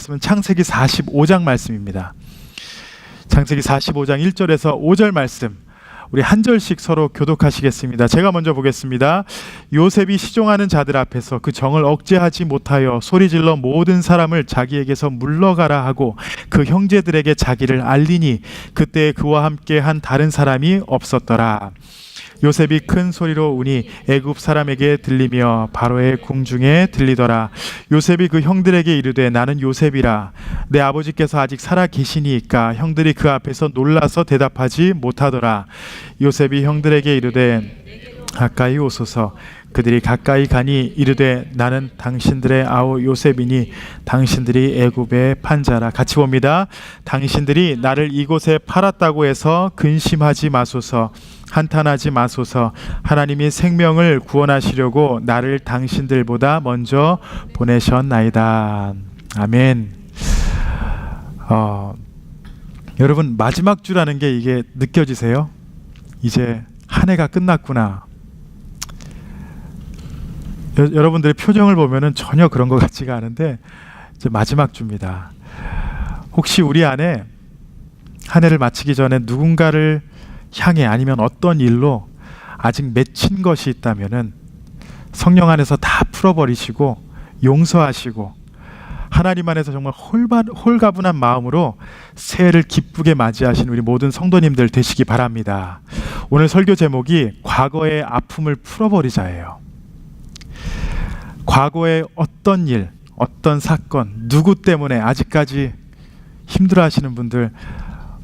말씀은 창세기 45장 말씀입니다. 창세기 45장 1절에서 5절 말씀, 우리 한 절씩 서로 교독하시겠습니다. 제가 먼저 보겠습니다. 요셉이 시종하는 자들 앞에서 그 정을 억제하지 못하여 소리질러 모든 사람을 자기에게서 물러가라 하고 그 형제들에게 자기를 알리니 그때 그와 함께 한 다른 사람이 없었더라. 요셉이 큰 소리로 우니 애굽 사람에게 들리며 바로의 궁중에 들리더라. 요셉이 그 형들에게 이르되 나는 요셉이라. 내 아버지께서 아직 살아 계시니이까. 형들이 그 앞에서 놀라서 대답하지 못하더라. 요셉이 형들에게 이르되 가까이 오소서. 그들이 가까이 가니 이르되 나는 당신들의 아우 요셉이니 당신들이 애굽의 판자라. 같이 봅니다. 당신들이 나를 이곳에 팔았다고 해서 근심하지 마소서. 한탄하지 마소서. 하나님이 생명을 구원하시려고 나를 당신들보다 먼저 보내셨나이다. 아멘. 여러분, 마지막 주라는 게 이게 느껴지세요? 이제 한 해가 끝났구나. 여러분들의 표정을 보면은 전혀 그런 것 같지가 않은데 이제 마지막 주입니다. 혹시 우리 안에 한 해를 마치기 전에 누군가를 향해 아니면 어떤 일로 아직 맺힌 것이 있다면은 성령 안에서 다 풀어버리시고 용서하시고 하나님 안에서 정말 홀가분한 마음으로 새해를 기쁘게 맞이하신 우리 모든 성도님들 되시기 바랍니다. 오늘 설교 제목이 과거의 아픔을 풀어버리자예요. 과거의 어떤 일, 어떤 사건, 누구 때문에 아직까지 힘들어하시는 분들,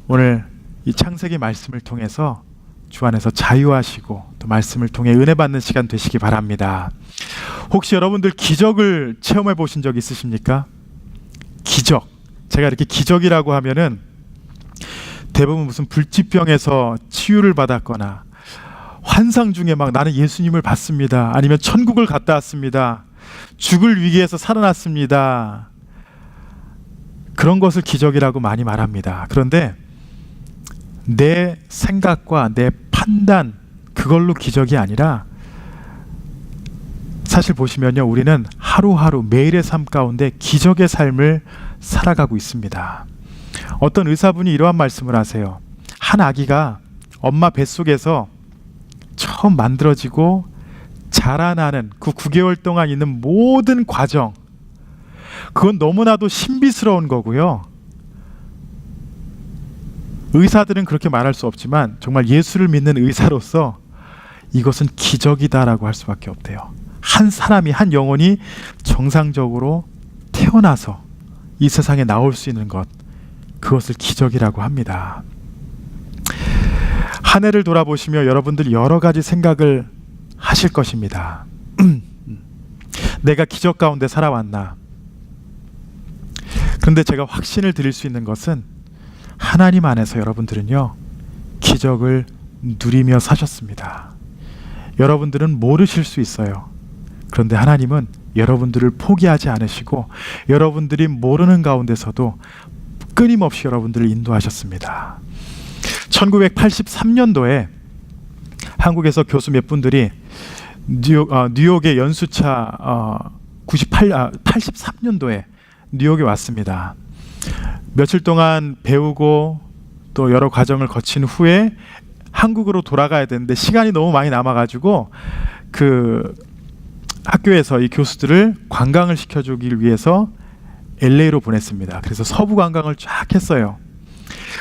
오늘 이 창세기 말씀을 통해서 주 안에서 자유하시고 또 말씀을 통해 은혜 받는 시간 되시기 바랍니다. 혹시 여러분들 기적을 체험해 보신 적 있으십니까? 기적. 제가 이렇게 기적이라고 하면은 대부분 무슨 불치병에서 치유를 받았거나 환상 중에 막 나는 예수님을 봤습니다. 아니면 천국을 갔다 왔습니다. 죽을 위기에서 살아났습니다. 그런 것을 기적이라고 많이 말합니다. 그런데 내 생각과 내 판단, 그걸로 기적이 아니라 사실 보시면요, 우리는 하루하루 매일의 삶 가운데 기적의 삶을 살아가고 있습니다. 어떤 의사분이 이러한 말씀을 하세요. 한 아기가 엄마 뱃속에서 처음 만들어지고 자라나는 그 9개월 동안 있는 모든 과정, 그건 너무나도 신비스러운 거고요. 의사들은 그렇게 말할 수 없지만 정말 예수를 믿는 의사로서 이것은 기적이다라고 할 수밖에 없대요. 한 사람이, 한 영혼이 정상적으로 태어나서 이 세상에 나올 수 있는 것, 그것을 기적이라고 합니다. 한 해를 돌아보시며 여러분들 여러 가지 생각을 하실 것입니다. 내가 기적 가운데 살아왔나? 그런데 제가 확신을 드릴 수 있는 것은 하나님 안에서 여러분들은요, 기적을 누리며 사셨습니다. 여러분들은 모르실 수 있어요. 그런데 하나님은 여러분들을 포기하지 않으시고 여러분들이 모르는 가운데서도 끊임없이 여러분들을 인도하셨습니다. 1983년도에 한국에서 교수 몇 분들이 뉴욕의 연수차 83년도에 뉴욕에 왔습니다. 며칠 동안 배우고 또 여러 과정을 거친 후에 한국으로 돌아가야 되는데 시간이 너무 많이 남아가지고 그 학교에서 이 교수들을 관광을 시켜주기 위해서 LA로 보냈습니다. 그래서 서부 관광을 쫙 했어요.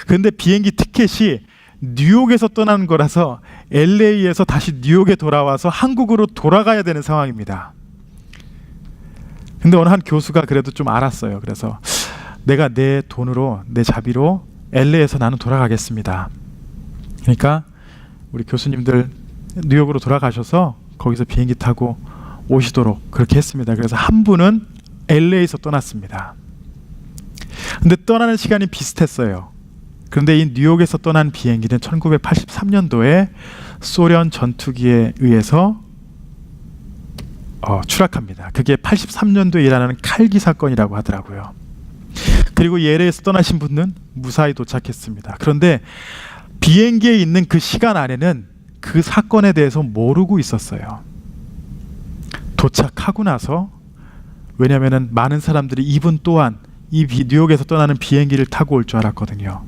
그런데 비행기 티켓이 뉴욕에서 떠나는 거라서 LA에서 다시 뉴욕에 돌아와서 한국으로 돌아가야 되는 상황입니다. 근데 어느 한 교수가 그래도 좀 알았어요. 그래서 내가 내 돈으로, 내 자비로 LA에서 나는 돌아가겠습니다. 그러니까 우리 교수님들 뉴욕으로 돌아가셔서 거기서 비행기 타고 오시도록 그렇게 했습니다. 그래서 한 분은 LA에서 떠났습니다. 근데 떠나는 시간이 비슷했어요. 그런데 이 뉴욕에서 떠난 비행기는 1983년도에 소련 전투기에 의해서 추락합니다. 그게 83년도에 일어나는 칼기 사건이라고 하더라고요. 그리고 LA에서 떠나신 분은 무사히 도착했습니다. 그런데 비행기에 있는 그 시간 안에는 그 사건에 대해서 모르고 있었어요. 도착하고 나서, 왜냐하면 많은 사람들이 이분 또한 이 뉴욕에서 떠나는 비행기를 타고 올 줄 알았거든요.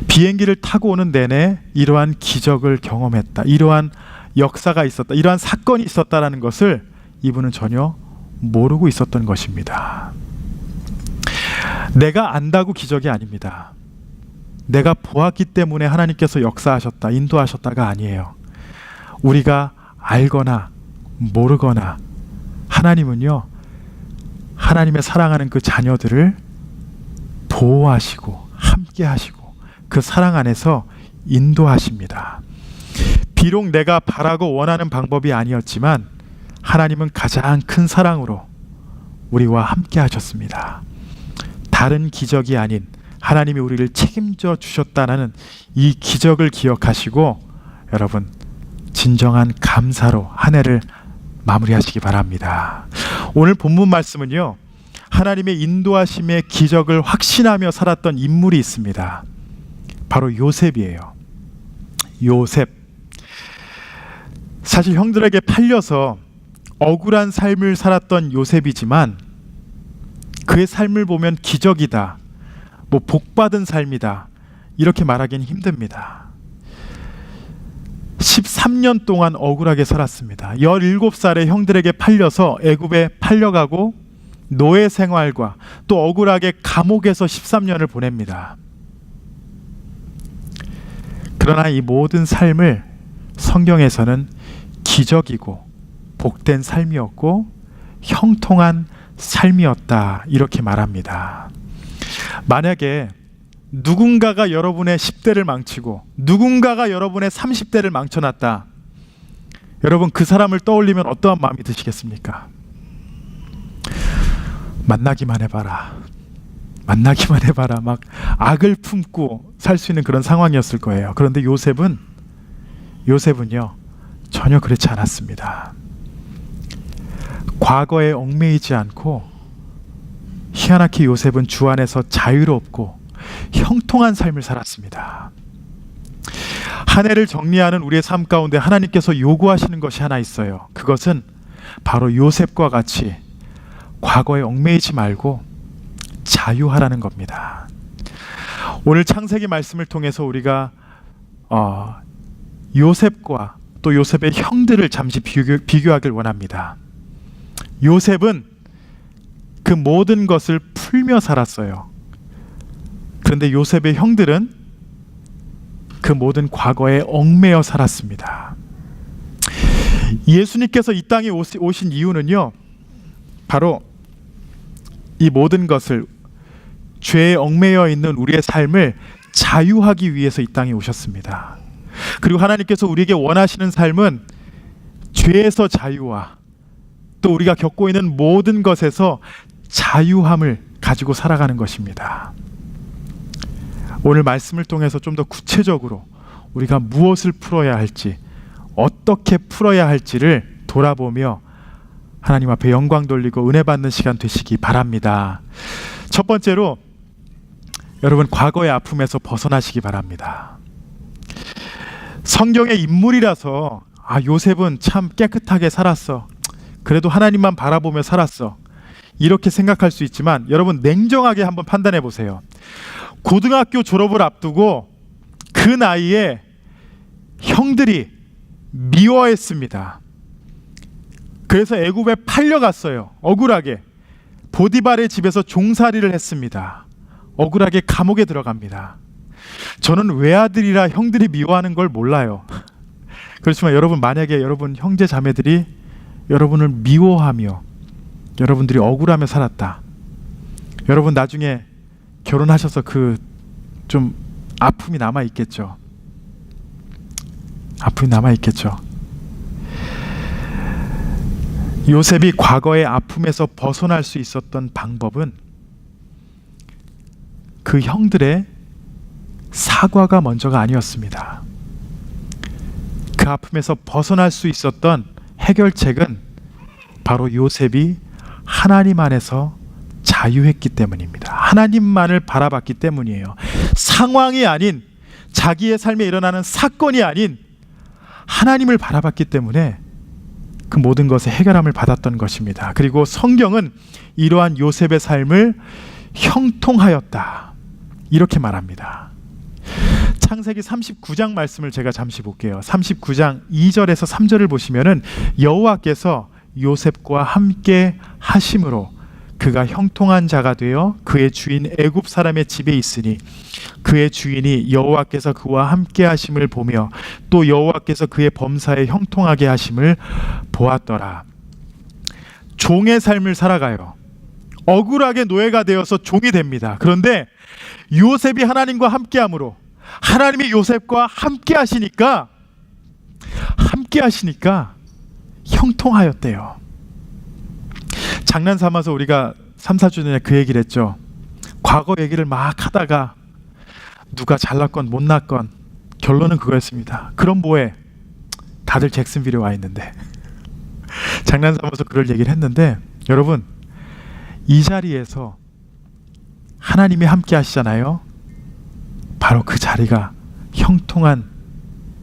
비행기를 타고 오는 내내 이러한 기적을 경험했다, 이러한 역사가 있었다, 이러한 사건이 있었다라는 것을 이분은 전혀 모르고 있었던 것입니다. 내가 안다고 기적이 아닙니다. 내가 보았기 때문에 하나님께서 역사하셨다, 인도하셨다가 아니에요. 우리가 알거나 모르거나 하나님은요, 하나님의 사랑하는 그 자녀들을 보호하시고 함께 하시고 그 사랑 안에서 인도하십니다. 비록 내가 바라고 원하는 방법이 아니었지만 하나님은 가장 큰 사랑으로 우리와 함께 하셨습니다. 다른 기적이 아닌 하나님이 우리를 책임져 주셨다는 이 기적을 기억하시고 여러분 진정한 감사로 한 해를 마무리하시기 바랍니다. 오늘 본문 말씀은요, 하나님의 인도하심의 기적을 확신하며 살았던 인물이 있습니다. 바로 요셉이에요. 요셉. 사실 형들에게 팔려서 억울한 삶을 살았던 요셉이지만 그의 삶을 보면 기적이다, 복받은 삶이다, 이렇게 말하기는 힘듭니다. 13년 동안 억울하게 살았습니다. 17살에 형들에게 팔려서 애굽에 팔려가고 노예 생활과 또 억울하게 감옥에서 13년을 보냅니다. 그러나 이 모든 삶을 성경에서는 기적이고 복된 삶이었고 형통한 삶이었다, 이렇게 말합니다. 만약에 누군가가 여러분의 10대를 망치고 누군가가 여러분의 30대를 망쳐놨다, 여러분 그 사람을 떠올리면 어떠한 마음이 드시겠습니까? 만나기만 해봐라, 만나기만 해봐라, 막 악을 품고 살 수 있는 그런 상황이었을 거예요. 그런데 요셉은요 전혀 그렇지 않았습니다. 과거에 얽매이지 않고 희한하게 요셉은 주 안에서 자유롭고 형통한 삶을 살았습니다. 한 해를 정리하는 우리의 삶 가운데 하나님께서 요구하시는 것이 하나 있어요. 그것은 바로 요셉과 같이 과거에 얽매이지 말고 자유하라는 겁니다. 오늘 창세기 말씀을 통해서 우리가 요셉과 또 요셉의 형들을 잠시 비교하길 원합니다. 요셉은 그 모든 것을 풀며 살았어요. 그런데 요셉의 형들은 그 모든 과거에 얽매여 살았습니다. 예수님께서 이 땅에 오신 이유는요, 바로 이 모든 것을, 죄에 얽매여 있는 우리의 삶을 자유하기 위해서 이 땅에 오셨습니다. 그리고 하나님께서 우리에게 원하시는 삶은 죄에서 자유와 또 우리가 겪고 있는 모든 것에서 자유함을 가지고 살아가는 것입니다. 오늘 말씀을 통해서 좀 더 구체적으로 우리가 무엇을 풀어야 할지, 어떻게 풀어야 할지를 돌아보며 하나님 앞에 영광 돌리고 은혜 받는 시간 되시기 바랍니다. 첫 번째로 여러분 과거의 아픔에서 벗어나시기 바랍니다. 성경의 인물이라서 요셉은 참 깨끗하게 살았어, 그래도 하나님만 바라보며 살았어, 이렇게 생각할 수 있지만 여러분 냉정하게 한번 판단해 보세요. 고등학교 졸업을 앞두고 그 나이에 형들이 미워했습니다. 그래서 애굽에 팔려갔어요. 억울하게 보디발의 집에서 종살이를 했습니다. 억울하게 감옥에 들어갑니다. 저는 외아들이라 형들이 미워하는 걸 몰라요. 그렇지만 여러분, 만약에 여러분 형제 자매들이 여러분을 미워하며 여러분들이 억울하며 살았다, 여러분 나중에 결혼하셔서 그 좀 아픔이 남아 있겠죠. 아픔이 남아 있겠죠. 요셉이 과거의 아픔에서 벗어날 수 있었던 방법은 그 형들의 사과가 먼저가 아니었습니다. 그 아픔에서 벗어날 수 있었던 해결책은 바로 요셉이 하나님 안에서 자유했기 때문입니다. 하나님만을 바라봤기 때문이에요. 상황이 아닌, 자기의 삶에 일어나는 사건이 아닌 하나님을 바라봤기 때문에 그 모든 것에 해결함을 받았던 것입니다. 그리고 성경은 이러한 요셉의 삶을 형통하였다 이렇게 말합니다. 창세기 39장 말씀을 제가 잠시 볼게요. 39장 2절에서 3절을 보시면은 여호와께서 요셉과 함께 하심으로 그가 형통한 자가 되어 그의 주인 애굽 사람의 집에 있으니 그의 주인이 여호와께서 그와 함께 하심을 보며 또 여호와께서 그의 범사에 형통하게 하심을 보았더라. 종의 삶을 살아가요. 억울하게 노예가 되어서 종이 됩니다. 그런데 요셉이 하나님과 함께함으로 하나님이 요셉과 함께 하시니까 형통하였대요. 장난 삼아서 우리가 3, 4주 전에 그 얘기를 했죠. 과거 얘기를 막 하다가 누가 잘났건 못났건 결론은 그거였습니다. 그럼 뭐해? 다들 잭슨빌에 와 있는데. 장난 삼아서 그럴 얘기를 했는데, 여러분 이 자리에서 하나님이 함께 하시잖아요. 바로 그 자리가 형통한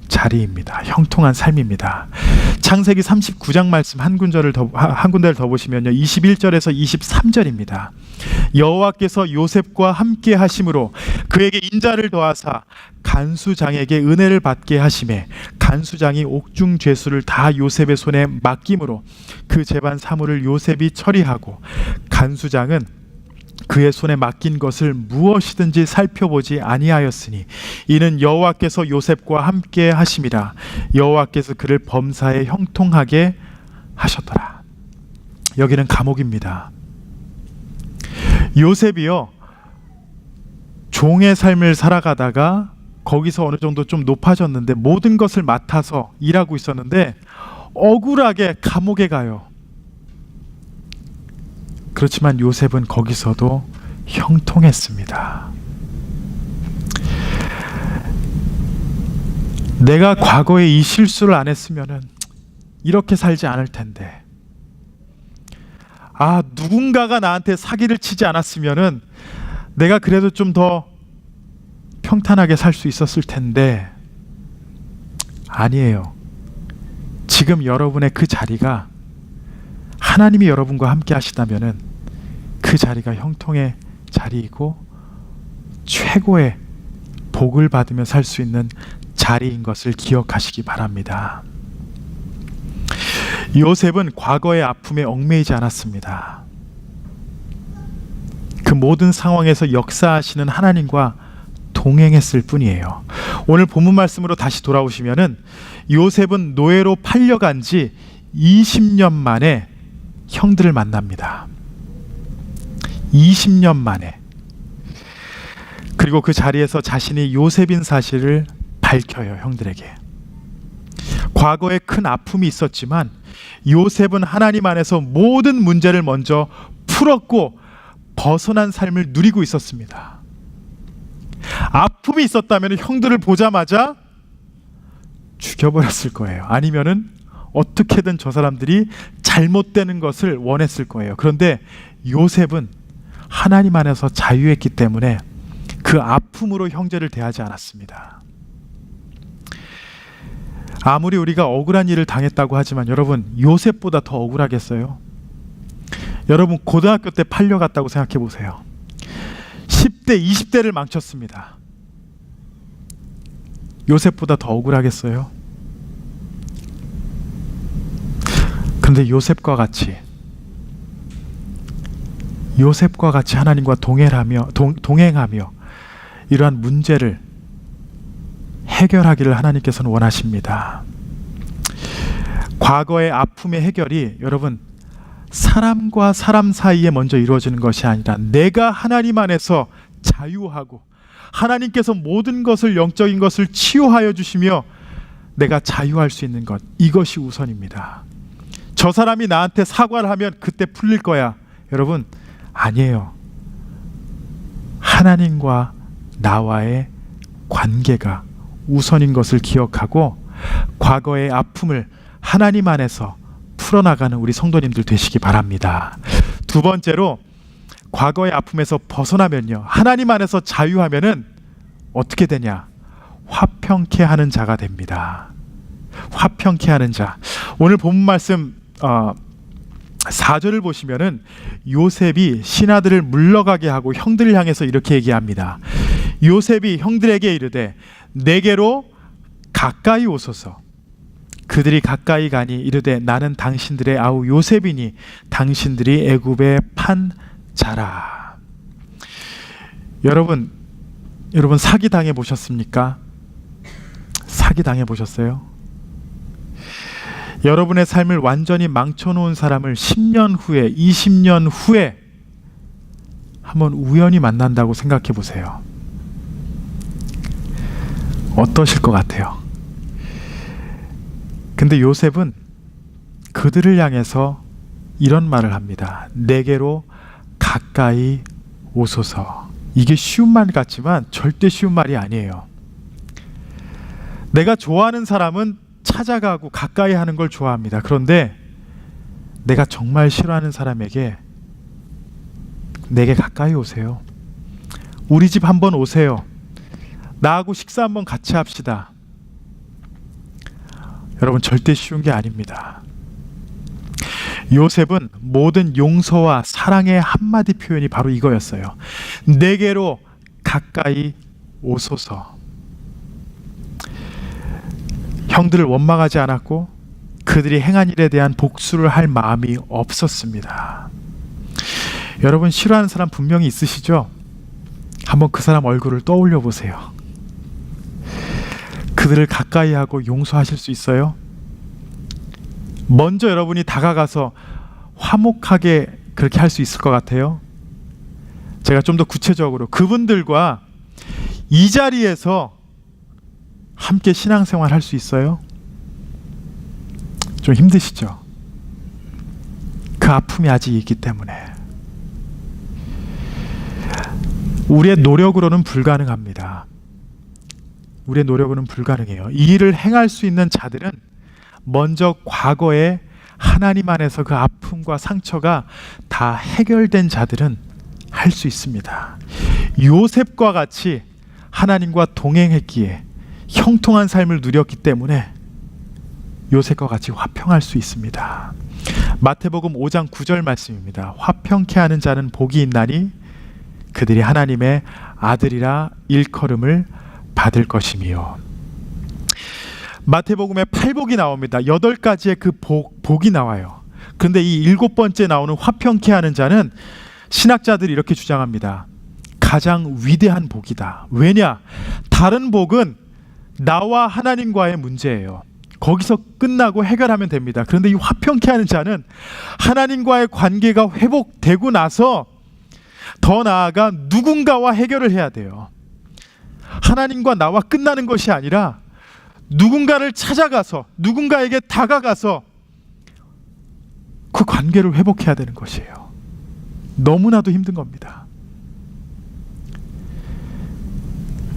자리입니다. 형통한 삶입니다. 창세기 39장 말씀 한 군데를 더 보시면요, 21절에서 23절입니다. 여호와께서 요셉과 함께 하심으로 그에게 인자를 더하사 간수장에게 은혜를 받게 하심에 간수장이 옥중 죄수를 다 요셉의 손에 맡김으로 그 재반 사물을 요셉이 처리하고 간수장은 그의 손에 맡긴 것을 무엇이든지 살펴보지 아니하였으니 이는 여호와께서 요셉과 함께 하심이라. 여호와께서 그를 범사에 형통하게 하셨더라. 여기는 감옥입니다. 요셉이요, 종의 삶을 살아가다가 거기서 어느 정도 좀 높아졌는데 모든 것을 맡아서 일하고 있었는데 억울하게 감옥에 가요. 그렇지만 요셉은 거기서도 형통했습니다. 내가 과거에 이 실수를 안 했으면은 이렇게 살지 않을 텐데, 누군가가 나한테 사기를 치지 않았으면은 내가 그래도 좀 더 평탄하게 살 수 있었을 텐데, 아니에요. 지금 여러분의 그 자리가 하나님이 여러분과 함께 하시다면은 그 자리가 형통의 자리이고 최고의 복을 받으며 살 수 있는 자리인 것을 기억하시기 바랍니다. 요셉은 과거의 아픔에 얽매이지 않았습니다. 그 모든 상황에서 역사하시는 하나님과 동행했을 뿐이에요. 오늘 본문 말씀으로 다시 돌아오시면은 요셉은 노예로 팔려간 지 20년 만에 형들을 만납니다. 20년 만에. 그리고 그 자리에서 자신이 요셉인 사실을 밝혀요, 형들에게. 과거에 큰 아픔이 있었지만 요셉은 하나님 안에서 모든 문제를 먼저 풀었고 벗어난 삶을 누리고 있었습니다. 아픔이 있었다면 형들을 보자마자 죽여버렸을 거예요. 아니면은 어떻게든 저 사람들이 잘못되는 것을 원했을 거예요. 그런데 요셉은 하나님 안에서 자유했기 때문에 그 아픔으로 형제를 대하지 않았습니다. 아무리 우리가 억울한 일을 당했다고 하지만 여러분, 요셉보다 더 억울하겠어요? 여러분, 고등학교 때 팔려갔다고 생각해 보세요. 10대, 20대를 망쳤습니다. 요셉보다 더 억울하겠어요? 그런데 요셉과 같이 하나님과 동행하며 이러한 문제를 해결하기를 하나님께서는 원하십니다. 과거의 아픔의 해결이 여러분, 사람과 사람 사이에 먼저 이루어지는 것이 아니라 내가 하나님 안에서 자유하고 하나님께서 모든 것을, 영적인 것을 치유하여 주시며 내가 자유할 수 있는 것, 이것이 우선입니다. 저 사람이 나한테 사과를 하면 그때 풀릴 거야. 여러분, 아니에요. 하나님과 나와의 관계가 우선인 것을 기억하고 과거의 아픔을 하나님 안에서 풀어나가는 우리 성도님들 되시기 바랍니다. 두 번째로, 과거의 아픔에서 벗어나면요, 하나님 안에서 자유하면은 어떻게 되냐? 화평케 하는 자가 됩니다. 화평케 하는 자. 오늘 본문 말씀 4절을 보시면은 요셉이 신하들을 물러가게 하고 형들을 향해서 이렇게 얘기합니다. 요셉이 형들에게 이르되 내게로 가까이 오소서. 그들이 가까이 가니 이르되 나는 당신들의 아우 요셉이니 당신들이 애굽에 판 자라. 여러분 사기 당해 보셨습니까? 사기 당해 보셨어요? 여러분의 삶을 완전히 망쳐놓은 사람을 10년 후에 20년 후에 한번 우연히 만난다고 생각해 보세요. 어떠실 것 같아요? 근데 요셉은 그들을 향해서 이런 말을 합니다. 내게로 가까이 오소서. 이게 쉬운 말 같지만 절대 쉬운 말이 아니에요. 내가 좋아하는 사람은 찾아가고 가까이 하는 걸 좋아합니다. 그런데 내가 정말 싫어하는 사람에게 내게 가까이 오세요. 우리 집 한번 오세요. 나하고 식사 한번 같이 합시다. 여러분 절대 쉬운 게 아닙니다. 요셉은 모든 용서와 사랑의 한마디 표현이 바로 이거였어요. 내게로 가까이 오소서. 형들을 원망하지 않았고 그들이 행한 일에 대한 복수를 할 마음이 없었습니다. 여러분 싫어하는 사람 분명히 있으시죠? 한번 그 사람 얼굴을 떠올려 보세요. 그들을 가까이 하고 용서하실 수 있어요? 먼저 여러분이 다가가서 화목하게 그렇게 할 수 있을 것 같아요? 제가 좀 더 구체적으로 그분들과 이 자리에서 함께 신앙생활 할 수 있어요? 좀 힘드시죠? 그 아픔이 아직 있기 때문에. 우리의 노력으로는 불가능합니다. 우리의 노력으로는 불가능해요. 이 일을 행할 수 있는 자들은 먼저 과거에 하나님 안에서 그 아픔과 상처가 다 해결된 자들은 할 수 있습니다. 요셉과 같이 하나님과 동행했기에 형통한 삶을 누렸기 때문에 요셉과 같이 화평할 수 있습니다. 마태복음 5장 9절 말씀입니다. 화평케 하는 자는 복이 있나니 그들이 하나님의 아들이라 일컬음을 받을 것이며. 마태복음에 8복이 나옵니다. 8가지의 그 복이 나와요. 그런데 이 7번째 나오는 화평케 하는 자는 신학자들이 이렇게 주장합니다. 가장 위대한 복이다. 왜냐? 다른 복은 나와 하나님과의 문제예요. 거기서 끝나고 해결하면 됩니다. 그런데 이 화평케 하는 자는 하나님과의 관계가 회복되고 나서 더 나아가 누군가와 해결을 해야 돼요. 하나님과 나와 끝나는 것이 아니라 누군가를 찾아가서 누군가에게 다가가서 그 관계를 회복해야 되는 것이에요. 너무나도 힘든 겁니다.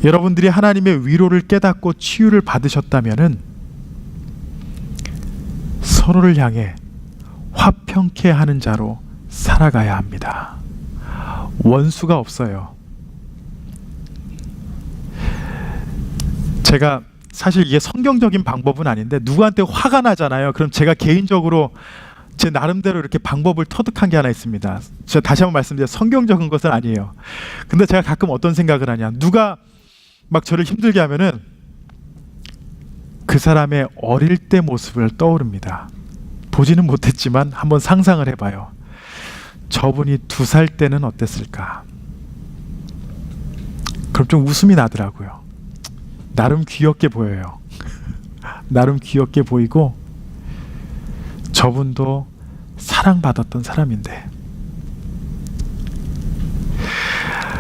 여러분들이 하나님의 위로를 깨닫고 치유를 받으셨다면은 서로를 향해 화평케 하는 자로 살아가야 합니다. 원수가 없어요. 제가 사실 이게 성경적인 방법은 아닌데 누구한테 화가 나잖아요. 그럼 제가 개인적으로 제 나름대로 이렇게 방법을 터득한 게 하나 있습니다. 제가 다시 한번 말씀드려요. 성경적인 것은 아니에요. 근데 제가 가끔 어떤 생각을 하냐. 누가 막 저를 힘들게 하면은 그 사람의 어릴 때 모습을 떠오릅니다. 보지는 못했지만 한번 상상을 해봐요. 저분이 2살 때는 어땠을까? 그럼 좀 웃음이 나더라고요. 나름 귀엽게 보여요. 나름 귀엽게 보이고 저분도 사랑받았던 사람인데.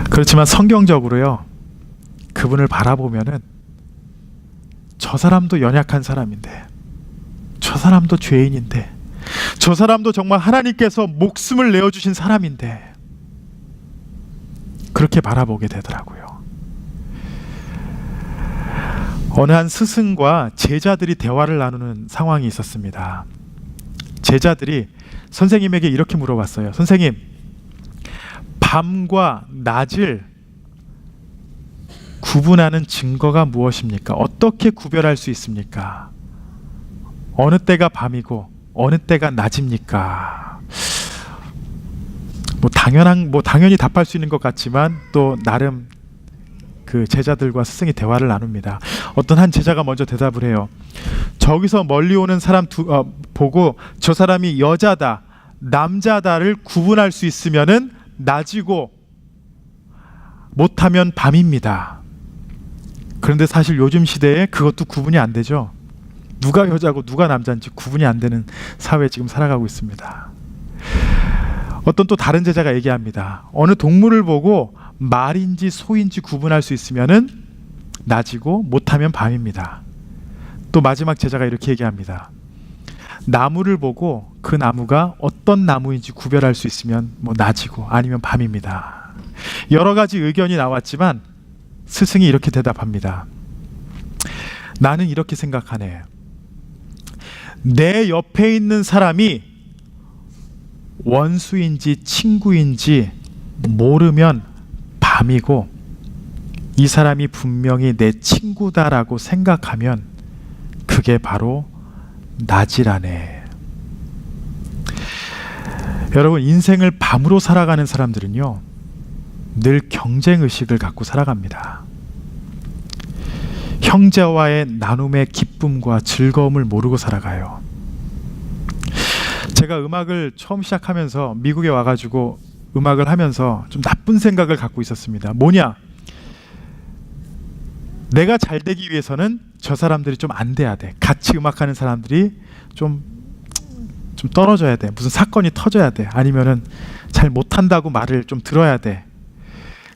그렇지만 성경적으로요, 그분을 바라보면은 저 사람도 연약한 사람인데, 저 사람도 죄인인데, 저 사람도 정말 하나님께서 목숨을 내어주신 사람인데, 그렇게 바라보게 되더라고요. 어느 한 스승과 제자들이 대화를 나누는 상황이 있었습니다. 제자들이 선생님에게 이렇게 물어봤어요. 선생님, 밤과 낮을 구분하는 증거가 무엇입니까? 어떻게 구별할 수 있습니까? 어느 때가 밤이고 어느 때가 낮입니까? 당연히 답할 수 있는 것 같지만 또 나름 그 제자들과 스승이 대화를 나눕니다. 어떤 한 제자가 먼저 대답을 해요. 저기서 멀리 오는 사람 보고 저 사람이 여자다, 남자다를 구분할 수 있으면은 낮이고 못하면 밤입니다. 그런데 사실 요즘 시대에 그것도 구분이 안 되죠. 누가 여자고 누가 남자인지 구분이 안 되는 사회에 지금 살아가고 있습니다. 어떤 또 다른 제자가 얘기합니다. 어느 동물을 보고 말인지 소인지 구분할 수 있으면은 낮이고 못하면 밤입니다. 또 마지막 제자가 이렇게 얘기합니다. 나무를 보고 그 나무가 어떤 나무인지 구별할 수 있으면 낮이고 아니면 밤입니다. 여러 가지 의견이 나왔지만 스승이 이렇게 대답합니다. 나는 이렇게 생각하네. 내 옆에 있는 사람이 원수인지 친구인지 모르면 밤이고, 이 사람이 분명히 내 친구다라고 생각하면 그게 바로 낮이라네. 여러분, 인생을 밤으로 살아가는 사람들은요, 늘 경쟁의식을 갖고 살아갑니다. 형제와의 나눔의 기쁨과 즐거움을 모르고 살아가요. 제가 음악을 처음 시작하면서 미국에 와가지고 음악을 하면서 좀 나쁜 생각을 갖고 있었습니다. 뭐냐? 내가 잘 되기 위해서는 저 사람들이 좀 안 돼야 돼. 같이 음악하는 사람들이 좀 떨어져야 돼. 무슨 사건이 터져야 돼. 아니면은 잘 못한다고 말을 좀 들어야 돼.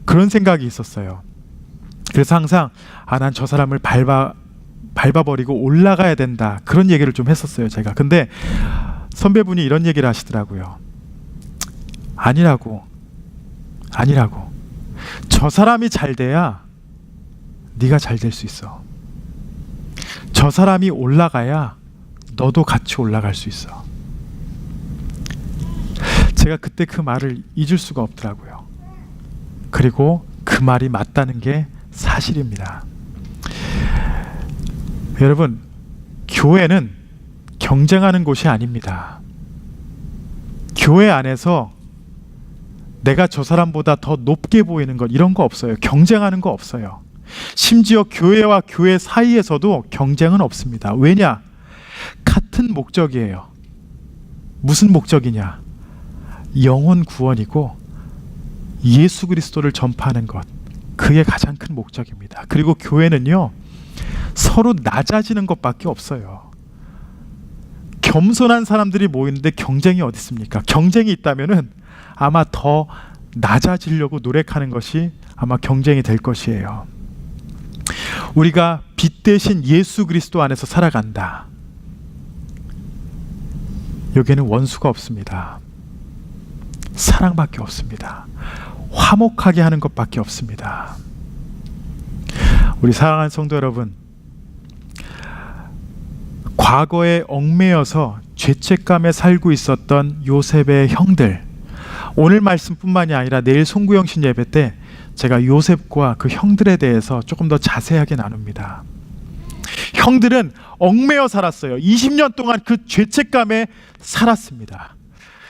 그런 생각이 있었어요. 그래서 항상 난 저 사람을 밟아버리고 올라가야 된다. 그런 얘기를 좀 했었어요, 제가. 근데 선배분이 이런 얘기를 하시더라고요. 아니라고. 저 사람이 잘 돼야 네가 잘 될 수 있어. 저 사람이 올라가야 너도 같이 올라갈 수 있어. 제가 그때 그 말을 잊을 수가 없더라고요. 그리고 그 말이 맞다는 게 사실입니다. 여러분, 교회는 경쟁하는 곳이 아닙니다. 교회 안에서 내가 저 사람보다 더 높게 보이는 것, 이런 거 없어요. 경쟁하는 거 없어요. 심지어 교회와 교회 사이에서도 경쟁은 없습니다. 왜냐? 같은 목적이에요. 무슨 목적이냐? 영혼 구원이고 예수 그리스도를 전파하는 것, 그게 가장 큰 목적입니다. 그리고 교회는요, 서로 낮아지는 것밖에 없어요. 겸손한 사람들이 모이는데 경쟁이 어디 있습니까? 경쟁이 있다면은 아마 더 낮아지려고 노력하는 것이 아마 경쟁이 될 것이에요. 우리가 빛 대신 예수 그리스도 안에서 살아간다. 여기에는 원수가 없습니다. 사랑밖에 없습니다. 화목하게 하는 것밖에 없습니다. 우리 사랑하는 성도 여러분, 과거에 얽매여서 죄책감에 살고 있었던 요셉의 형들, 오늘 말씀뿐만이 아니라 내일 송구영신 예배 때 제가 요셉과 그 형들에 대해서 조금 더 자세하게 나눕니다. 형들은 얽매여 살았어요. 20년 동안 그 죄책감에 살았습니다.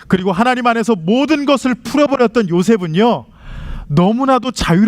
그리고 하나님 안에서 모든 것을 풀어버렸던 요셉은요, 너무나도 자유로웠어요.